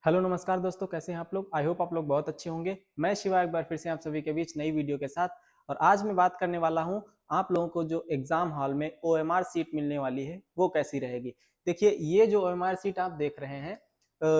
Hello नमस्कार दोस्तों, कैसे हैं आप लोग। आई होप आप लोग बहुत अच्छे होंगे। मैं शिवा एक बार फिर से आप सभी के बीच नई वीडियो के साथ। और आज मैं बात करने वाला हूं आप लोगों को जो एग्जाम हॉल में ओएमआर सीट मिलने वाली है वो कैसी रहेगी। देखिए, ये जो ओएमआर सीट आप देख रहे हैं,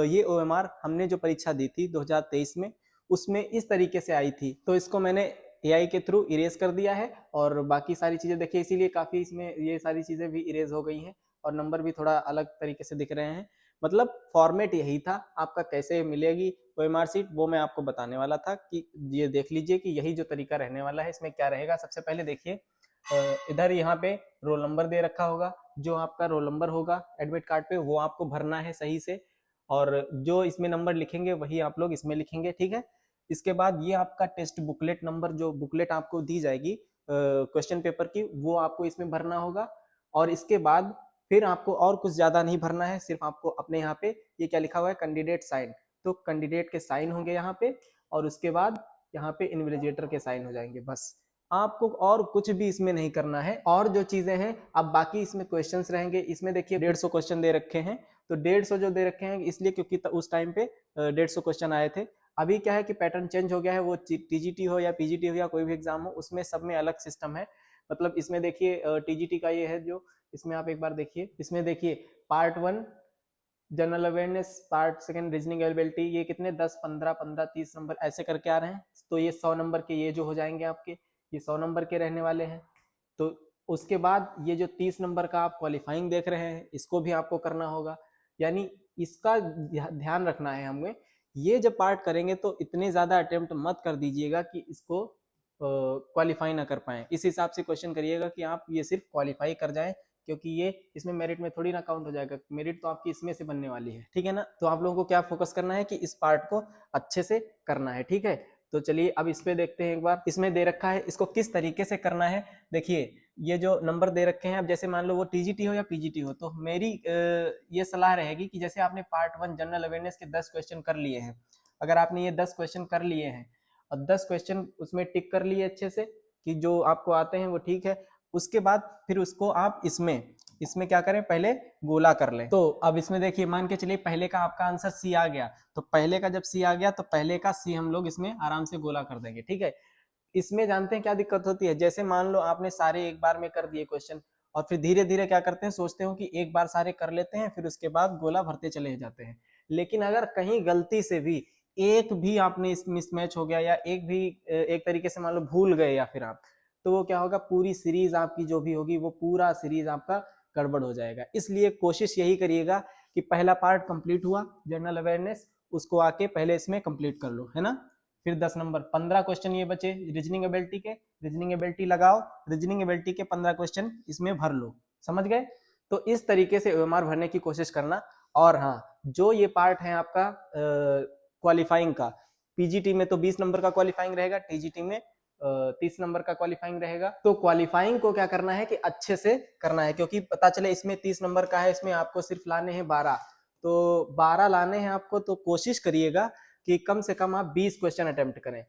ये ओएमआर हमने जो परीक्षा दी थी 2023 में, उसमें इस तरीके से आई थी। तो इसको मैंने एआई के थ्रू इरेज कर दिया है और बाकी सारी चीजें देखिए, इसीलिए काफी इसमें ये सारी चीजें भी इरेज हो गई हैं और नंबर भी थोड़ा अलग तरीके से दिख रहे हैं। मतलब फॉर्मेट यही था। आपका कैसे मिलेगी ओएमआर सीट वो मैं आपको बताने वाला था कि ये देख लीजिए कि यही जो तरीका रहने वाला है। इसमें क्या रहेगा, सबसे पहले देखिए, इधर यहाँ पे रोल नंबर दे रखा होगा। जो आपका रोल नंबर होगा एडमिट कार्ड पे वो आपको भरना है सही से, और जो इसमें नंबर लिखेंगे वही आप लोग इसमें लिखेंगे, ठीक है। इसके बाद ये आपका टेस्ट बुकलेट नंबर, जो बुकलेट आपको दी जाएगी क्वेश्चन पेपर की, वो आपको इसमें भरना होगा। और इसके बाद फिर आपको और कुछ ज्यादा नहीं भरना है, सिर्फ आपको अपने यहाँ पे ये क्या लिखा हुआ है, कैंडिडेट साइन। तो कैंडिडेट के साइन होंगे यहाँ पे, और उसके बाद यहाँ पे इन्विजिलेटर के साइन हो जाएंगे, बस। आपको और कुछ भी इसमें नहीं करना है। और जो चीजें हैं, अब बाकी इसमें क्वेश्चंस रहेंगे। इसमें देखिए 150 क्वेश्चन दे रखे हैं। तो 150 जो दे रखे हैं इसलिए क्योंकि उस टाइम पे 150 क्वेश्चन आए थे। अभी क्या है कि पैटर्न चेंज हो गया है, वो टीजीटी हो या पीजीटी हो या कोई भी एग्जाम हो, उसमें सब में अलग सिस्टम है। मतलब इसमें देखिए टीजीटी का ये है जो, इसमें आप एक बार देखिए, इसमें देखिए part 1 general awareness, part second reasoning ability, ये कितने 10 15 15 30 नंबर ऐसे करके आ रहे हैं। तो ये 100 नंबर के ये जो हो जाएंगे आपके, ये 100 नंबर के रहने वाले हैं। तो उसके बाद ये जो 30 नंबर का आप क्वालिफाइंग देख रहे हैं, इसको भी आपको करना होगा। यानी इसका ध्यान रखना है हमें। ये जब पार्ट करेंगे तो इतने ज्यादा अटेम्प्ट मत कर दीजिएगा कि इसको क्वालिफाई ना कर पाए। इस हिसाब से क्वेश्चन करिएगा कि आप ये सिर्फ क्वालिफाई कर जाएं, क्योंकि ये इसमें मेरिट में थोड़ी ना काउंट हो जाएगा। मेरिट तो आपकी इसमें से बनने वाली है, ठीक है ना। तो आप लोगों को क्या फोकस करना है कि इस पार्ट को अच्छे से करना है, ठीक है। तो चलिए अब इस पे देखते हैं एक बार। इसमें दे रखा है इसको किस तरीके से करना है। देखिए, ये जो नंबर दे रखे हैं, अब जैसे मान लो वो टीजीटी हो या पीजीटी हो, तो मेरी ये सलाह रहेगी कि जैसे आपने पार्ट 1 जनरल अवेयरनेस के 10 क्वेश्चन कर लिए हैं, अगर आपने ये 10 क्वेश्चन कर लिए हैं और 10 क्वेश्चन उसमें टिक कर लिए अच्छे से कि जो आपको आते हैं वो ठीक है, उसके बाद फिर उसको आप इसमें इसमें क्या करें, पहले गोला कर लें। तो अब इसमें देखिए, मान के चलिए पहले का आपका आंसर सी आ गया, तो पहले का जब सी आ गया तो पहले का सी हम लोग इसमें आराम से गोला कर देंगे, ठीक है। इसमें जानते हैं क्या दिक्कत होती है, जैसे मान लो आपने सारे एक बार में कर दिए क्वेश्चन, और फिर धीरे धीरे क्या करते हैं, सोचते हो कि एक बार सारे कर लेते हैं, फिर उसके बाद गोला भरते चले जाते हैं। लेकिन अगर कहीं गलती से भी एक भी आपने इस मिसमैच हो गया, या एक भी एक तरीके से मान लो भूल गए, या फिर आप, तो वो क्या होगा, पूरी सीरीज आपकी जो भी होगी वो पूरा सीरीज आपका गड़बड़ हो जाएगा। इसलिए कोशिश यही करिएगा कि पहला पार्ट कंप्लीट हुआ जनरल अवेयरनेस, उसको आके पहले इसमें कंप्लीट कर लो, है ना। फिर 10 नंबर 15 क्वेश्चन ये बचे रीजनिंग एबिलिटी के, रीजनिंग एबिलिटी लगाओ, रीजनिंग एबिलिटी के 15 क्वेश्चन इसमें भर लो, समझ गए। तो इस तरीके से ओएमआर भरने की कोशिश करना। और हाँ, जो ये पार्ट है आपका क्वालिफाइंग का, पीजीटी में तो 20 नंबर का क्वालिफाइंग रहेगा, टीजीटी में 30 नंबर का क्वालिफाइंग रहेगा। तो क्वालिफाइंग को क्या करना है कि अच्छे से करना है, क्योंकि पता चले इसमें 30 नंबर का है, इसमें आपको सिर्फ लाने हैं 12, तो 12 लाने हैं आपको। तो कोशिश करिएगा कि कम से कम आप 20 क्वेश्चन अटेम्प्ट करें,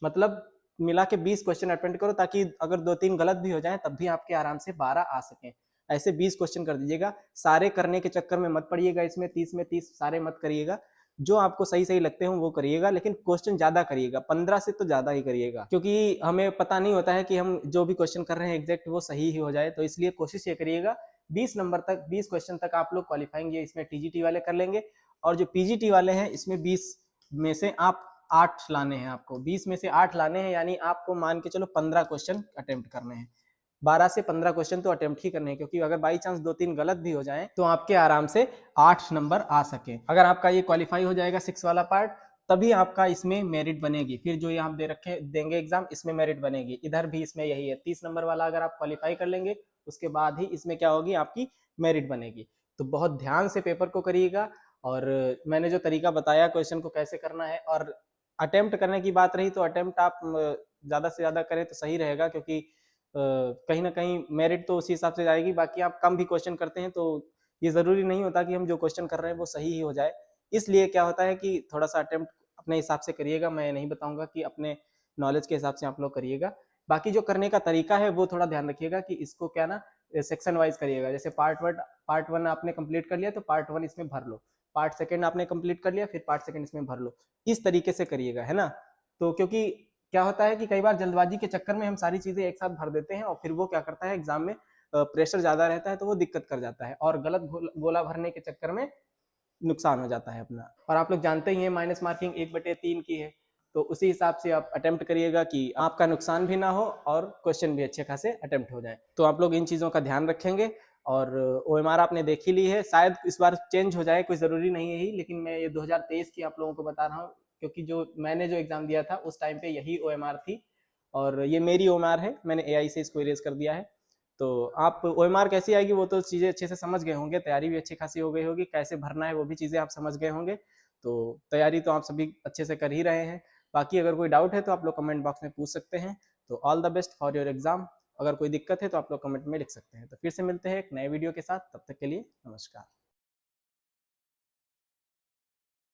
मतलब मिला के 20 क्वेश्चन अटेम्प्ट करो, ताकि अगर 2-3 गलत भी हो जाए तब भी आपके आराम से 12 आ सकें। ऐसे 20 क्वेश्चन कर दीजिएगा। सारे करने के चक्कर में मत पड़िएगा, इसमें 30 में 30 सारे मत करिएगा। जो आपको सही सही लगते हो वो करिएगा, लेकिन क्वेश्चन ज्यादा करिएगा, 15 से तो ज्यादा ही करिएगा, क्योंकि हमें पता नहीं होता है कि हम जो भी क्वेश्चन कर रहे हैं एग्जैक्ट वो सही ही हो जाए। तो इसलिए कोशिश ये करिएगा 20 नंबर तक, 20 क्वेश्चन तक आप लोग क्वालिफाइंग ये इसमें टीजीटी वाले कर लेंगे। और जो पीजीटी वाले हैं इसमें 20 में से आप 8 लाने हैं, आपको 20 में से 8 लाने हैं, यानी आपको मान के चलो 15 क्वेश्चन अटेम्प्ट करने हैं। 12 से 15 क्वेश्चन तो अटेम्प्ट ही करने हैं, क्योंकि अगर बाई चांस 2-3 गलत भी हो जाए तो आपके आराम से 8 नंबर आ सके। अगर आपका ये क्वालिफाई हो जाएगा 6 वाला पार्ट, तभी आपका इसमें मेरिट बनेगी। फिर जो यहाँ दे रखे देंगे एग्जाम, इसमें मेरिट बनेगी। इधर भी इसमें यही है, 30 नंबर वाला अगर आप क्वालिफाई कर लेंगे उसके बाद ही इसमें क्या होगी, आपकी मेरिट बनेगी। तो बहुत ध्यान से पेपर को करिएगा। और मैंने जो तरीका बताया क्वेश्चन को कैसे करना है, और अटेम्प्ट करने की बात रही तो अटेम्प्ट आप ज्यादा से ज्यादा करें तो सही रहेगा, क्योंकि कहीं ना कहीं मेरिट तो उसी हिसाब से जाएगी। बाकी आप कम भी क्वेश्चन करते हैं तो ये जरूरी नहीं होता कि हम जो क्वेश्चन कर रहे हैं वो सही ही हो जाए। इसलिए क्या होता है कि थोड़ा सा अटेम्प्ट अपने हिसाब से करिएगा। मैं नहीं बताऊंगा कि अपने नॉलेज के हिसाब से आप लोग करिएगा। बाकी जो करने का तरीका है वो थोड़ा ध्यान रखिएगा कि इसको क्या ना, सेक्शन वाइज करिएगा। जैसे पार्ट 1 आपने कंप्लीट कर लिया तो पार्ट 1 इसमें भर लो, पार्ट सेकंड आपने कंप्लीट कर लिया, फिर पार्ट सेकंड इसमें भर लो, इस तरीके से करिएगा, है ना। तो क्योंकि क्या होता है कि कई बार जल्दबाजी के चक्कर में हम सारी चीजें एक साथ भर देते हैं और फिर वो क्या करता है एग्जाम में प्रेशर ज्यादा रहता है तो वो दिक्कत कर जाता है और गलत गोला भरने के चक्कर में नुकसान हो जाता है अपना। और आप लोग जानते ही हैं माइनस मार्किंग 1/3 की है, तो उसी हिसाब से आप अटेम्प्ट करिएगा कि आपका नुकसान भी ना हो और क्वेश्चन भी अच्छे खासे अटेम्प्ट हो जाए। तो आप लोग इन चीज़ों का ध्यान रखेंगे। और OMR आपने देख ही ली है, शायद इस बार चेंज हो जाए, कोई ज़रूरी नहीं है ही, लेकिन मैं ये 2023 की आप लोगों को बता रहा हूँ क्योंकि जो मैंने जो एग्ज़ाम दिया था उस टाइम पे यही OMR थी और ये मेरी OMR है, मैंने AI से इसको इरेज कर दिया है। तो आप OMR कैसी आएगी वो तो चीज़ें अच्छे से समझ गए होंगे, तैयारी भी अच्छी खासी हो गई होगी, कैसे भरना है वो भी चीज़ें आप समझ गए होंगे। तो तैयारी तो आप सभी अच्छे से कर ही रहे हैं। बाकी अगर कोई डाउट है तो आप लोग कमेंट बॉक्स में पूछ सकते हैं। तो all the best for your exam. अगर कोई दिक्कत है तो आप लोग कमेंट में लिख सकते हैं। तो फिर से मिलते हैं एक नए वीडियो के साथ, तब तक के लिए नमस्कार।